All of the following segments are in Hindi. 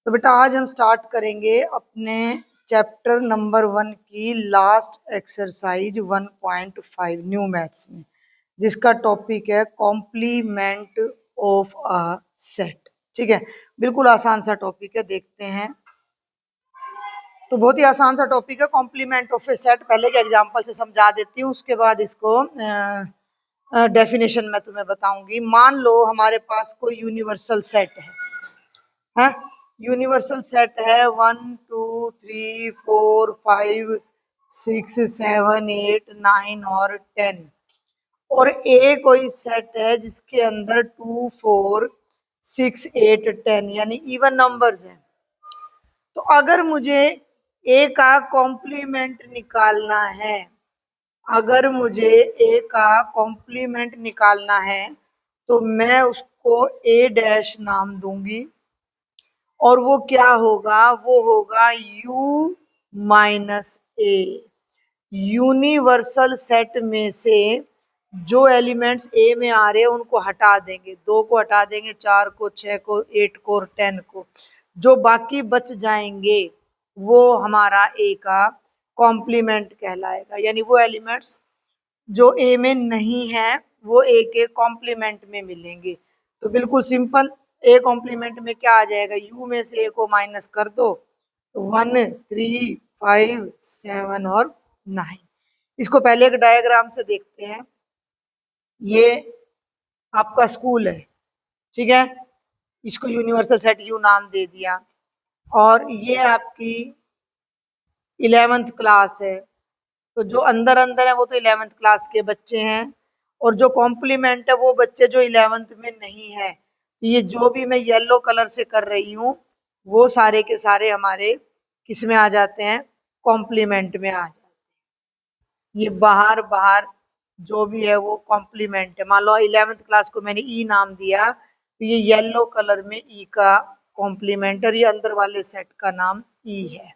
तो बेटा आज हम स्टार्ट करेंगे अपने चैप्टर नंबर 1 की लास्ट एक्सरसाइज 1.5 न्यू मैथ्स में, जिसका टॉपिक है कॉम्प्लीमेंट ऑफ अ सेट। ठीक है, बिल्कुल आसान सा टॉपिक है, देखते हैं। तो बहुत ही आसान सा टॉपिक है कॉम्प्लीमेंट ऑफ ए सेट। पहले के एग्जांपल से समझा देती हूँ, उसके बाद इसको डेफिनेशन मैं तुम्हें बताऊंगी। मान लो हमारे पास कोई यूनिवर्सल सेट है, यूनिवर्सल सेट है 1 2 3 4 5 6 7 8 9 और 10, और ए कोई सेट है जिसके अंदर 2 4 6 8 10 यानी इवन नंबर्स हैं। तो अगर मुझे ए का कॉम्प्लीमेंट निकालना है, अगर मुझे ए का कॉम्प्लीमेंट निकालना है तो मैं उसको ए डैश नाम दूंगी, और वो क्या होगा, वो होगा u माइनस ए। यूनिवर्सल सेट में से जो एलिमेंट्स ए में आ रहे हैं उनको हटा देंगे, 2 को हटा देंगे, 4 को, 6 को, 8 को और 10 को। जो बाकी बच जाएंगे वो हमारा ए का कॉम्प्लीमेंट कहलाएगा, यानी वो एलिमेंट्स जो ए में नहीं है वो ए के कॉम्प्लीमेंट में मिलेंगे। तो बिल्कुल सिंपल, ए कॉम्प्लीमेंट में क्या आ जाएगा, यू में से ए को माइनस कर दो, 1 3 5 7 और 9। इसको पहले एक डायग्राम से देखते हैं। ये आपका स्कूल है, ठीक है, इसको यूनिवर्सल सेट यू नाम दे दिया, और ये आपकी 11th क्लास है। तो जो अंदर अंदर है वो तो 11th क्लास के बच्चे हैं, और जो कॉम्प्लीमेंट है वो बच्चे जो 11th में नहीं है। तो ये जो भी मैं येलो कलर से कर रही हूँ वो सारे के सारे हमारे किस में आ जाते हैं, कॉम्प्लीमेंट में आ जाते हैं। ये बाहर बाहर जो भी है वो कॉम्प्लीमेंट है। मान लो 11th क्लास को मैंने ई नाम दिया, तो ये येलो कलर में ई का कॉम्प्लीमेंट, और ये अंदर वाले सेट का नाम ई है।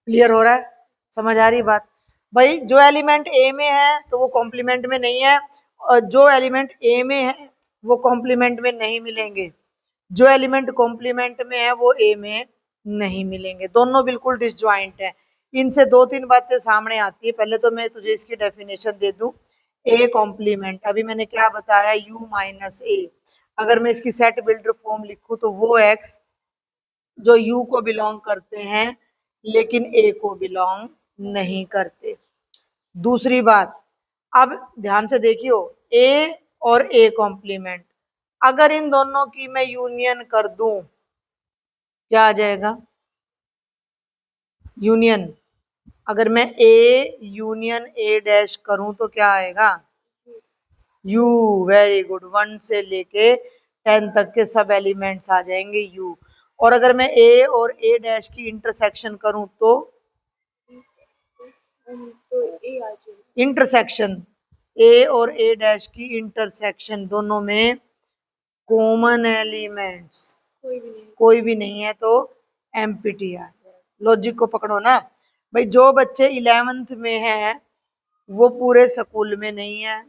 क्लियर हो रहा है, समझ आ रही बात? भाई जो एलिमेंट ए में है तो वो कॉम्प्लीमेंट में नहीं है, और जो एलिमेंट ए में है वो कॉम्प्लीमेंट में नहीं मिलेंगे, जो एलिमेंट कॉम्प्लीमेंट में है वो ए में नहीं मिलेंगे। दोनों बिल्कुल डिसजॉइंट है। इनसे 2-3 बातें सामने आती है। पहले तो मैं तुझे इसकी डेफिनेशन दे दूं। ए कॉम्प्लीमेंट, अभी मैंने क्या बताया, यू माइनस ए। अगर मैं इसकी सेट बिल्डर फॉर्म लिखूं तो वो एक्स जो यू को बिलोंग करते हैं लेकिन ए को बिलोंग नहीं करते। दूसरी बात, अब ध्यान से देखियो, ए और ए कॉम्प्लीमेंट, अगर इन दोनों की मैं यूनियन कर दूं, क्या आ जाएगा, यूनियन। अगर मैं ए यूनियन ए डैश करूं तो क्या आएगा, यू। वेरी गुड, 1 से लेके 10 तक के सब एलिमेंट्स आ जाएंगे यू। और अगर मैं ए और ए डैश की इंटरसेक्शन करूं तो इंटरसेक्शन, ए और ए डैश की इंटरसेक्शन, दोनों में कॉमन एलिमेंट्स कोई भी नहीं है तो एम्प्टी आ जाएगा। लॉजिक को पकड़ो ना भाई। जो बच्चे 11th में हैं वो पूरे स्कूल में नहीं है,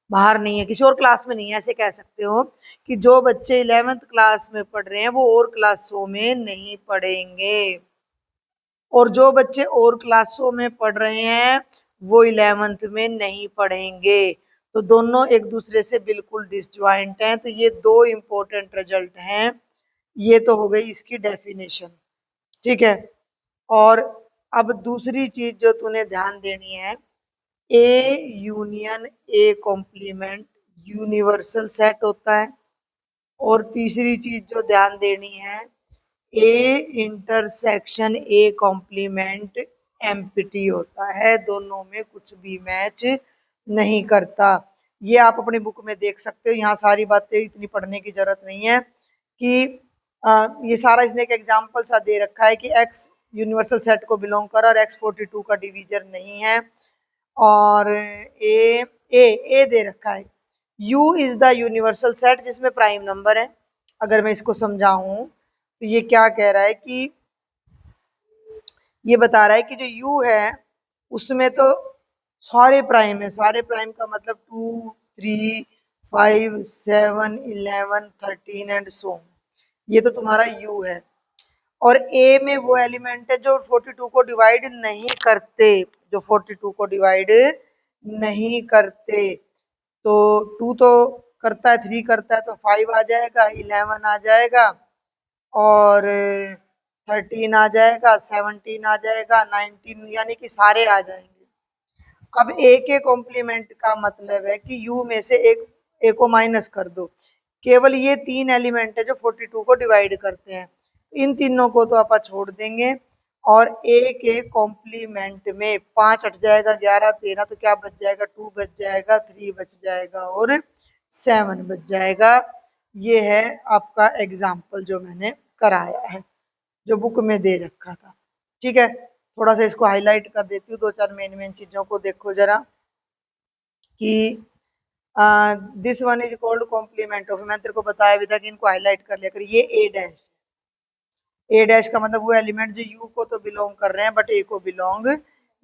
बाहर नहीं है, किसी और क्लास में नहीं है। ऐसे कह सकते हो कि जो बच्चे 11th क्लास में पढ़ रहे हैं वो और क्लासों में नहीं पढ़ेंगे, और जो बच्चे और क्लासों में पढ़ रहे हैं वो 11th में नहीं पढ़ेंगे। तो दोनों एक दूसरे से बिल्कुल डिसजॉइंट हैं। तो ये 2 इंपॉर्टेंट रिजल्ट हैं। ये तो हो गई इसकी डेफिनेशन, ठीक है। और अब दूसरी चीज जो तूने ध्यान देनी है, A union A complement universal set होता है। और तीसरी चीज जो ध्यान देनी है, A intersection A complement empty होता है। दोनों में कुछ भी मैच नहीं करता। ये आप अपनी बुक में देख सकते हो। यहाँ सारी बातें इतनी पढ़ने की जरूरत नहीं है कि ये सारा इसने एक एग्जाम्पल सा दे रखा है कि एक्स यूनिवर्सल सेट को बिलोंग कर और एक्स 42 का डिवीजर नहीं है, और ए ए ए दे रखा है। U is the universal set जिसमें प्राइम नंबर है। अगर मैं इसको समझाऊं तो ये क्या कह रहा है कि ये बता रहा है कि जो U है उसमें तो सारे प्राइम है। सारे प्राइम का मतलब 2 3 5 7 11 13 एंड सो। ये तो तुम्हारा u है। और a में वो एलिमेंट है जो 42 को डिवाइड नहीं करते, जो 42 को डिवाइड नहीं करते। तो 2 तो करता है, 3 करता है, तो 5 आ जाएगा, 11 आ जाएगा, और 13 आ जाएगा, 17 आ जाएगा, 19, यानी कि सारे आ जाएंगे। अब ए के कॉम्प्लीमेंट का मतलब है कि यू में से एक ए को माइनस कर दो। केवल ये 3 एलिमेंट है जो 42 को डिवाइड करते हैं, इन तीनों को तो आप छोड़ देंगे। और ए के कॉम्प्लीमेंट में 5 हट जाएगा, 11 13, तो क्या बच जाएगा, 2 बच जाएगा, 3 बच जाएगा, और 7 बच जाएगा। ये है आपका एग्जाम्पल जो मैंने कराया है, जो बुक में दे रखा था। ठीक है, थोड़ा सा इसको हाईलाइट कर देती हूँ, 2-4 मेन मेन चीजों को देखो जरा कि this one is called complement of, मैं तेरे को बताया भी था कि इनको हाईलाइट कर लिया कर। ये ए डैश, ए डैश का मतलब वो एलिमेंट जो यू को तो बिलोंग कर रहे हैं बट ए को बिलोंग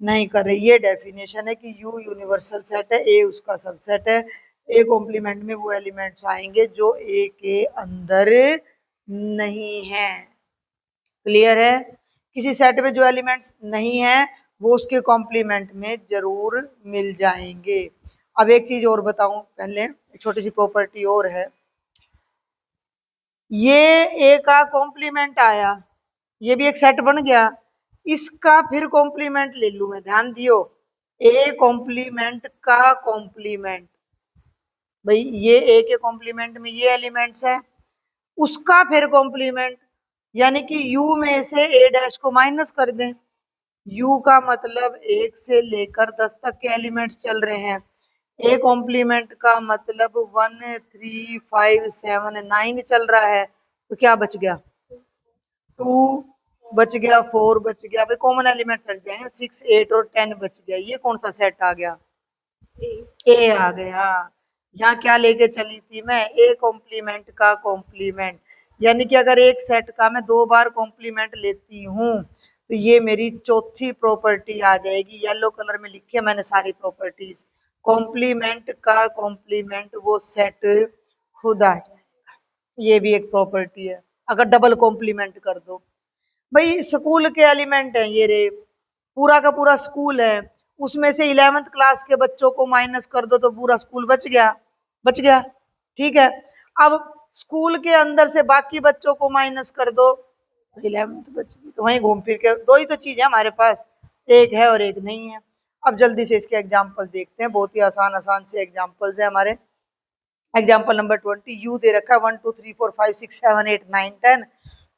नहीं कर रहे। ये डेफिनेशन है कि यू यूनिवर्सल सेट है, ए उसका सबसेट है। ए कॉम्प्लीमेंट में वो एलिमेंट्स आएंगे जो ए के अंदर नहीं है। क्लियर है? किसी सेट में जो एलिमेंट्स नहीं है वो उसके कॉम्प्लीमेंट में जरूर मिल जाएंगे। अब एक चीज और बताऊं पहले, एक छोटी सी प्रॉपर्टी और है। ये ए का कॉम्प्लीमेंट आया, ये भी एक सेट बन गया, इसका फिर कॉम्प्लीमेंट ले लू मैं, ध्यान दियो। ए कॉम्प्लीमेंट का कॉम्प्लीमेंट, भाई ये ए के कॉम्प्लीमेंट में ये एलिमेंट्स है, उसका फिर कॉम्प्लीमेंट, यानी कि यू में से ए डैश को माइनस कर दें। यू का मतलब 1 से लेकर 10 तक के एलिमेंट्स चल रहे हैं। ए कॉम्प्लीमेंट का मतलब 1 3 5 7 9 चल रहा है, तो क्या बच गया, 2 बच गया, 4 बच गया, भाई कॉमन एलिमेंट हट जाएंगे, 6 8 और 10 बच गया। ये कौन सा सेट आ गया, ए आ गया। यहाँ क्या लेके चली थी मैं, ए कॉम्प्लीमेंट का कॉम्प्लीमेंट, यानी कि अगर एक सेट का मैं 2 बार कॉम्प्लीमेंट लेती हूँ तो ये मेरी चौथी प्रॉपर्टी आ जाएगी। येलो कलर में लिखी है मैंने सारी प्रॉपर्टीज। कॉम्प्लीमेंट का कॉम्प्लीमेंट वो सेट खुद आ जाएगा, ये भी एक प्रॉपर्टी है। अगर डबल कॉम्प्लीमेंट कर दो, भाई स्कूल के एलिमेंट है ये रे, पूरा का पूरा स्कूल है, उसमें से 11th क्लास के बच्चों को माइनस कर दो तो पूरा स्कूल बच गया, बच गया। ठीक है, अब स्कूल के अंदर से बाकी बच्चों को माइनस कर दो तो 11th बच गई। तो वहीं घूम फिर के दो ही तो चीज है हमारे पास, एक है और एक नहीं है। अब जल्दी से इसके एग्जाम्पल देखते हैं, बहुत ही आसान आसान से एग्जाम्पल्स है हमारे। एग्जाम्पल नंबर 20, यू दे रखा है 1 2 3 4 5 6 7 8 9 10,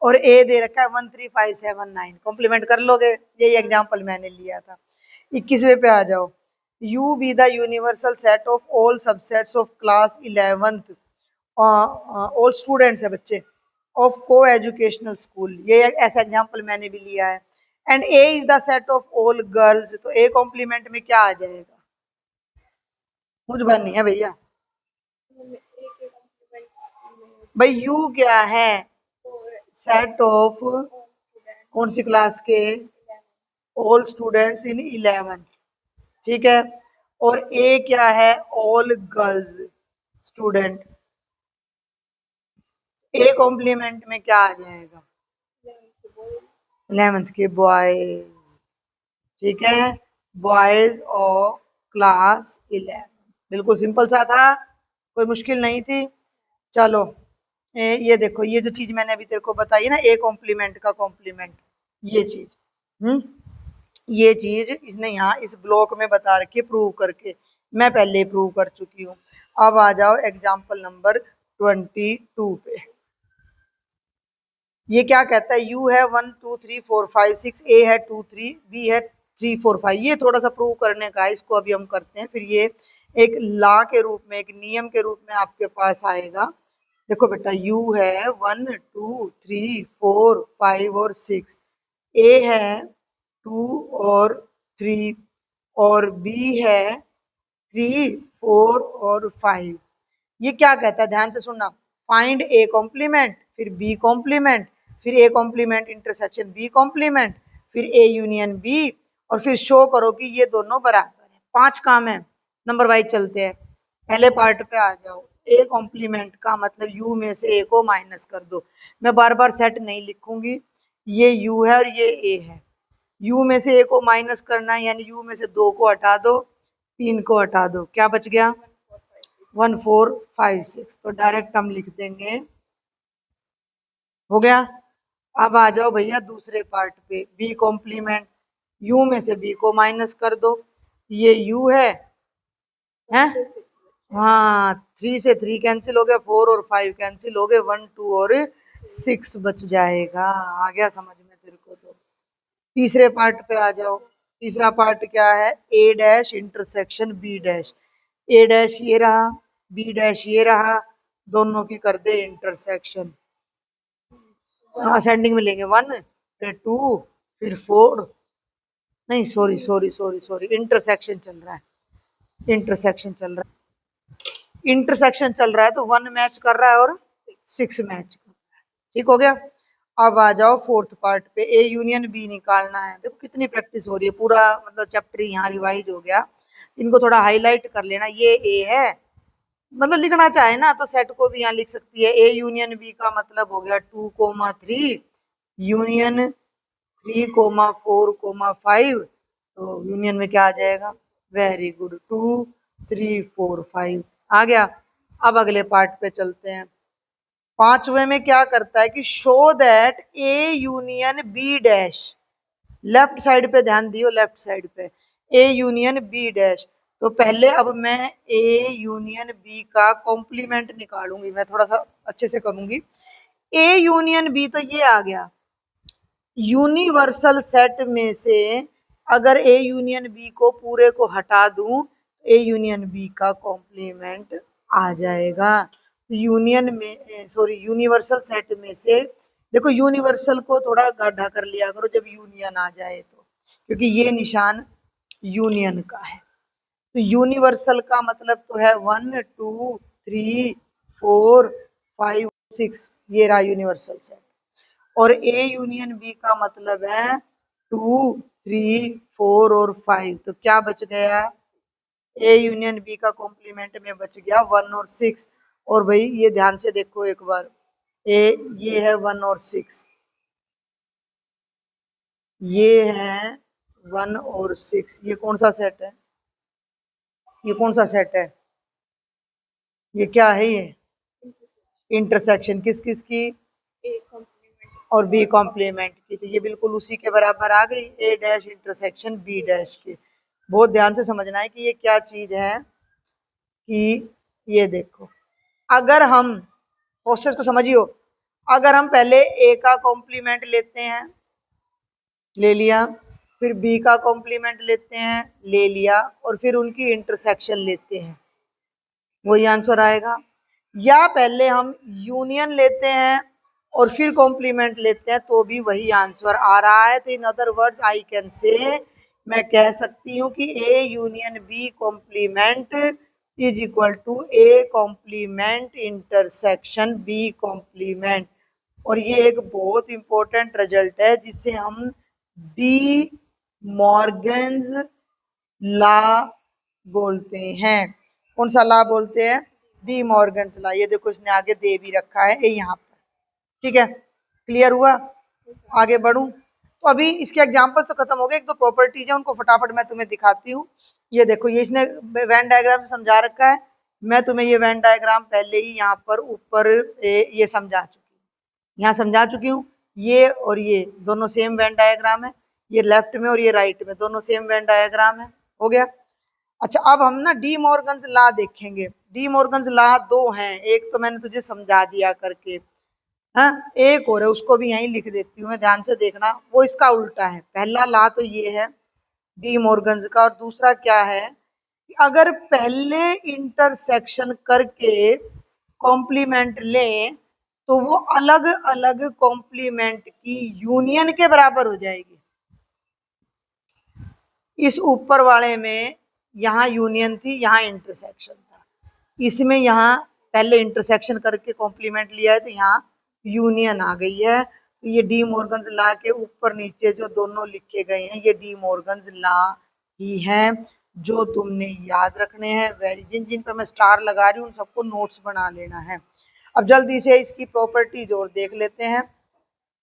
और ए दे रखा है 1 3 5 7 9। कॉम्प्लीमेंट कर लोगे, यही एग्जाम्पल मैंने लिया था। 21वें पे आ जाओ। You be the universal set of all subsets of class 11th, all students है बच्चे ऑफ को एजुकेशनल स्कूल, ये ऐसा एग्जाम्पल मैंने भी लिया है। And A is the set of all girls, तो ए कॉम्प्लीमेंट में क्या आ जाएगा, मुझ बननी है भैया। भाई यू क्या है, सेट ऑफ कौन सी क्लास के, ऑल स्टूडेंट्स इन 11th। ठीक है, और ए क्या है, all girls student. A complement में क्या आ जाएगा, 11th के बॉयज। ठीक है, बॉयज ऑफ क्लास 11। बिल्कुल सिंपल सा था, कोई मुश्किल नहीं थी। चलो ये देखो, ये जो चीज मैंने अभी तेरे को बताई ना, ए कॉम्प्लीमेंट का कॉम्प्लीमेंट, ये चीज, ये चीज इसने यहाँ इस ब्लॉक में बता रखी है प्रूव करके, मैं पहले प्रूव कर चुकी हूँ। अब आ जाओ एग्जाम्पल नंबर 22 पे। ये क्या कहता है, यू है 1 2 3 4 5 6, ए है 2 3, बी है 3 4 5। ये थोड़ा सा प्रूव करने का है, इसको अभी हम करते हैं, फिर ये एक लॉ के रूप में, एक नियम के रूप में आपके पास आएगा। देखो बेटा, यू है 1 2 3 4 5 और 6, ए है 2 और 3, और बी है 3 4 और 5। ये क्या कहता है, ध्यान से सुनना, फाइंड ए कॉम्प्लीमेंट, फिर बी कॉम्प्लीमेंट, फिर A complement intersection B complement, फिर ए यूनियन बी, और फिर शो करो कि ये दोनों बराबर है। 5 काम है, नंबर वाइज चलते हैं। पहले पार्ट पे आ जाओ। ए कॉम्प्लीमेंट का मतलब यू में से ए को माइनस कर दो। मैं बार बार सेट नहीं लिखूंगी, ये यू है और ये ए है। यू में से ए को माइनस करना है, यानी यू में से 2 को हटा दो, 3 को हटा दो, क्या बच गया 1 4 5 6। तो डायरेक्ट हम लिख देंगे, हो गया। अब आ जाओ भैया दूसरे पार्ट पे, बी कॉम्प्लीमेंट। यू में से बी को माइनस कर दो, ये यू है, हैं? हाँ, 3 से 3 कैंसिल हो गया, 4 और 5 कैंसिल हो गए, 1 2 और 6 बच जाएगा। आ गया समझ में तेरे को? तो तीसरे पार्ट पे आ जाओ। तीसरा पार्ट क्या है, ए डैश इंटरसेक्शन बी डैश। ए डैश ये रहा, बी डैश ये रहा, दोनों की कर दे इंटरसेक्शन। असेंडिंग में लेंगे 1 फिर 2 फिर 4, नहीं sorry sorry sorry sorry, intersection चल रहा है, इंटरसेक्शन चल रहा है, इंटरसेक्शन चल रहा है, तो 1 मैच कर रहा है और 6 मैच कर रहा है। ठीक हो गया। अब आ जाओ फोर्थ पार्ट पे, ए यूनियन बी निकालना है। देखो कितनी प्रैक्टिस हो रही है, पूरा मतलब चैप्टर यहाँ रिवाइज हो गया। इनको थोड़ा हाईलाइट कर लेना, ये ए है, मतलब लिखना चाहे ना तो सेट को भी यहाँ लिख सकती है। ए यूनियन बी का मतलब हो गया 2, 3 यूनियन 3, 4, 5। तो यूनियन में क्या आ जाएगा, वेरी गुड, 2, 3, 4, 5 आ गया। अब अगले पार्ट पे चलते हैं। पांचवे में क्या करता है कि show that A union B dash, left side पे ध्यान दियो, लेफ्ट साइड पे ए यूनियन बी डैश। तो पहले अब मैं ए यूनियन बी का कॉम्प्लीमेंट निकालूंगी, मैं थोड़ा सा अच्छे से करूंगी। ए यूनियन बी तो ये आ गया, यूनिवर्सल सेट में से अगर ए यूनियन बी को पूरे को हटा दूं, ए यूनियन बी का कॉम्प्लीमेंट आ जाएगा। तो यूनियन में सॉरी यूनिवर्सल सेट में से, देखो यूनिवर्सल को थोड़ा गाढ़ा कर लिया करो जब यूनियन आ जाए तो, क्योंकि ये निशान यूनियन का है। तो यूनिवर्सल का मतलब तो है 1, 2, 3, 4, 5, 6, ये रहा यूनिवर्सल सेट। और ए यूनियन बी का मतलब है 2, 3, 4 और 5। तो क्या बच गया, ए यूनियन बी का कॉम्प्लीमेंट में बच गया 1 और 6। और भाई ये ध्यान से देखो एक बार, ए ये है 1 और 6, ये है 1 और 6, ये कौन सा सेट है, ये कौन सा सेट है, ये क्या है, ये इंटरसेक्शन किस किस की, और बी कॉम्प्लीमेंट की। तो ये बिल्कुल उसी के बराबर आ गई, ए डैश इंटरसेक्शन बी डैश के। बहुत ध्यान से समझना है कि ये क्या चीज है, कि ये देखो, अगर हम प्रोसेस को समझियो, अगर हम पहले ए का कॉम्प्लीमेंट लेते हैं, ले लिया, फिर बी का कॉम्प्लीमेंट लेते हैं, ले लिया, और फिर उनकी इंटरसेक्शन लेते हैं, वही आंसर आएगा। या पहले हम यूनियन लेते हैं और फिर कॉम्प्लीमेंट लेते हैं, तो भी वही आंसर आ रहा है। तो in other words I can say, मैं कह सकती हूँ कि A union B complement is equal to A complement intersection B complement. और ये एक बहुत इंपॉर्टेंट रिजल्ट है जिसे हम डी मॉर्गन्स लॉ बोलते हैं। कौन सा लॉ बोलते हैं, डी मॉर्गन्स लॉ। ये देखो इसने आगे दे भी रखा है यहाँ पर, ठीक है, क्लियर हुआ। आगे बढ़ूं, तो अभी इसके एग्जांपल्स तो खत्म हो गए, एक दो प्रॉपर्टीज है उनको फटाफट मैं तुम्हें दिखाती हूँ। ये देखो, ये इसने वेन डायग्राम से समझा रखा है, मैं तुम्हें ये वेन डायग्राम पहले ही यहाँ पर ऊपर ये समझा चुकी हूँ, यहाँ समझा चुकी हूँ। ये और ये दोनों सेम वेन डायग्राम है, ये लेफ्ट में और ये राइट में, दोनों सेम वेन डायग्राम है, हो गया। अच्छा, अब हम ना डी मॉर्गन्स लॉ देखेंगे। डी मॉर्गन्स लॉ दो हैं, एक तो मैंने तुझे समझा दिया करके, हाँ, एक और है उसको भी यहीं लिख देती हूँ मैं, ध्यान से देखना, वो इसका उल्टा है। पहला लॉ तो ये है डी मॉर्गन्स का, और दूसरा क्या है कि अगर पहले इंटरसेक्शन करके कॉम्प्लीमेंट लें तो वो अलग अलग कॉम्प्लीमेंट की यूनियन के बराबर हो जाएगी। इस ऊपर वाले में यहाँ यूनियन थी, यहाँ इंटरसेक्शन था, इसमें यहाँ पहले इंटरसेक्शन करके कॉम्प्लीमेंट लिया है तो यहाँ यूनियन आ गई है। तो ये डी मॉर्गन्स लॉ के ऊपर नीचे जो दोनों लिखे गए हैं, ये डी मॉर्गन्स लॉ ही है। जो तुमने याद रखने हैं। वेरी जिन जिन पे मैं स्टार लगा रही हूँ उन सबको नोट्स बना लेना है। अब जल्दी से इसकी प्रॉपर्टीज और देख लेते हैं।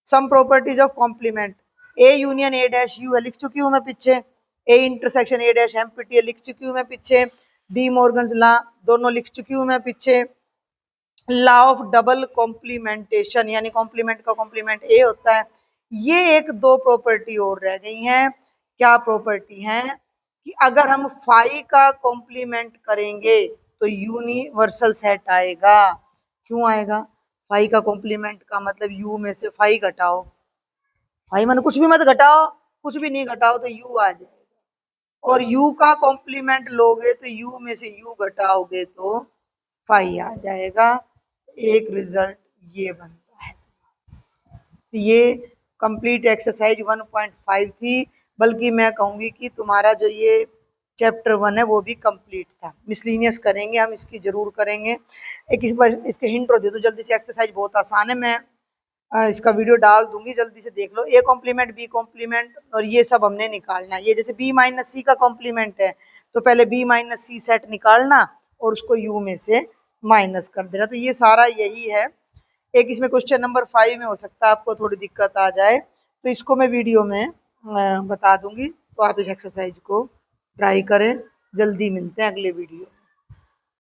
Some properties of complement, A union A dash U है, लिख चुकी हूँ मैं पीछे। A intersection A dash empty है, लिख चुकी हूँ मैं पीछे। डी मॉर्गन्स लॉ दोनों लिख चुकी हूँ मैं पीछे। लॉ ऑफ डबल कॉम्प्लीमेंटेशन यानी कॉम्प्लीमेंट का कॉम्प्लीमेंट ए होता है। ये एक दो प्रॉपर्टी और रह गई हैं। क्या प्रॉपर्टी हैं कि अगर हम फाई का कॉम्प्लीमेंट करेंगे तो यूनिवर्सल सेट आएगा। क्यों आएगा? फाई का कॉम्प्लीमेंट का मतलब यू में से फाई घटाओ, फाई माने कुछ भी मत घटाओ, कुछ भी नहीं घटाओ तो यू आ जाएगा। और यू का कॉम्प्लीमेंट लोगे तो यू में से यू घटाओगे तो फाई आ जाएगा। एक रिजल्ट ये बनता है। ये कंप्लीट एक्सरसाइज 1.5 थी, बल्कि मैं कहूंगी कि तुम्हारा जो ये चैप्टर 1 है वो भी कंप्लीट था। मिसलिनियस करेंगे हम, इसकी जरूर करेंगे। एक इस बार इसके हिंट दे दो जल्दी से, एक्सरसाइज बहुत आसान है। मैं इसका वीडियो डाल दूंगी, जल्दी से देख लो। ए कॉम्प्लीमेंट बी कॉम्प्लीमेंट और ये सब हमने निकालना है। ये जैसे बी माइनस सी का कॉम्प्लीमेंट है तो पहले बी माइनस सी सेट निकालना और उसको यू में से माइनस कर देना। तो ये सारा यही है। एक इसमें क्वेश्चन नंबर 5 में हो सकता है आपको थोड़ी दिक्कत आ जाए, तो इसको मैं वीडियो में बता दूंगी, तो आप इस एक्सरसाइज को ट्राई करें। जल्दी मिलते हैं अगले वीडियो।